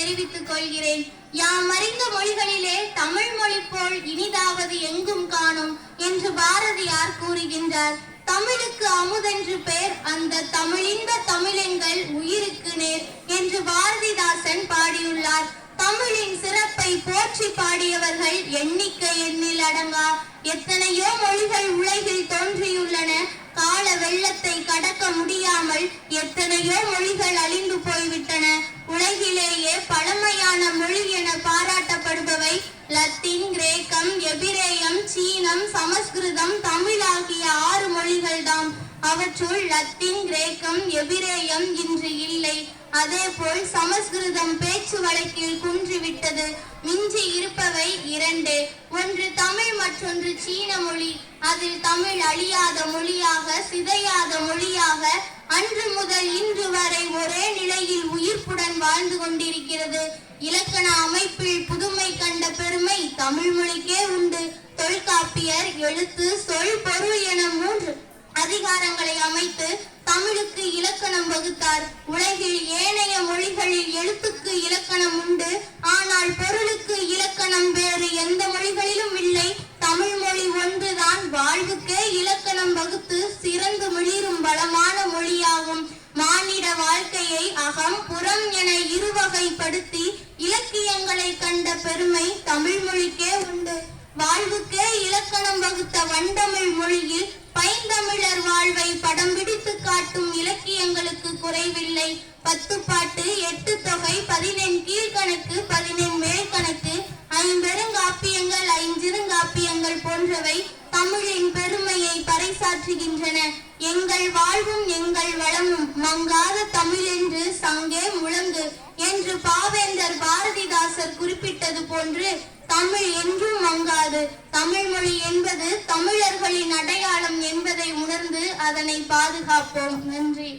தெரிவித்துக் கொள்கிறேன். யாம் அறிந்த மொழிகளிலே தமிழ் மொழி போல் இனிதாவது எங்கும் காணும் என்று பாரதியார் கூறுகின்றார். தமிழுக்கு அமுதென்று பேர், அந்த தமிழின்ப தமிழெங்கள் உயிருக்கு நேர் என்று பாரதிதாசன் பாடியுள்ளார். தமிழின் சிறப்பை போற்றி பாடியவர்கள் எண்ணிக்கை எண்ணில் அடங்கா. எத்தனையோ மொழிகள் உலகில் தோன்றியுள்ளன. கால வெள்ளத்தை கடக்க முடியாமல் எத்தனையோ மொழிகள் அழிந்து போய்விட்டன. உலகிலேயே பழமையான மொழி என பாராட்டப்படுபவை லத்தீன், கிரேக்கம், எபிரேயம், சீனம், சமஸ்கிருதம், தமிழ் ஆகிய 6 மொழிகள்தாம். அவற்றுள் லத்தீன், கிரேக்கம், எபிரேயம் இன்று இல்லை. அதேபோல் சமஸ்கிருதம் பேச்சு வழக்கில் குன்றிவிட்டது. மிஞ்சி இருப்பவை 2. ஒன்று தமிழ், மற்றொன்று சீன மொழி. அதில் தமிழ் அழியாத மொழியாக, சிதையாத மொழியாக அன்று முதல் இன்று வரை ஒரே நிலையில் உயிர்ப்புடன் வாழ்ந்து கொண்டிருக்கிறது. இலக்கண அமைப்பில் புதுமை கண்ட பெருமை தமிழ் மொழிக்கே உண்டு. தொல்காப்பியர் எழுத்து, சொல், பொருள் என 3 அதிகாரங்களை அமைத்து தமிழுக்கு இலக்கணம் வகுத்தார். உலகில் ஏனைய மொழிகளில் எழுத்துக்கு இலக்கணம் உண்டு, ஆனால் பொருளுக்கு இலக்கணம் வேறு எந்த மொழிகளிலும் இல்லை. தமிழ் மொழி ஒன்றுதான் வாழ்வுக்கே இலக்கணம் வகுத்து சிறந்து மிளிரும் வளமான மொழியாகும். மானிட வாழ்க்கையை அகம், புறம் என இருவகைப்படுத்தி இலக்கியங்களை கண்ட பெருமை தமிழ் மொழிக்கே உண்டு. வாழ்வுக்கே இலக்கணம் வகுத்த வண்டமிழ் மொழியில் பைந்தமிழர் வாழ்வை படம் பிடித்து காட்டும் இலக்கியங்களுக்கு குறைவில்லை. 10 பாட்டு, 8 தொகை, 14 கீழ்கணக்கு, 14 மேற்கணக்கு, 5 பெருங்காப்பியங்கள், 5 சிறுங்காப்பியங்கள் போன்றவை தமிழின் பெருமையை பறைசாற்றுகின்றன. எங்கள் வாழ்வும் எங்கள் வளமும் மங்காத தமிழ் என்று சங்கே முழங்கு என்று பாவேந்தர் பாரதிதாசர் குறிப்பிட்டது போன்று தமிழ் என்றும் மங்காது. தமிழ் மொழி என்பது தமிழர்களின் அடையாளம் என்பதை உணர்ந்து அதனை பாதுகாப்போம். நன்றி.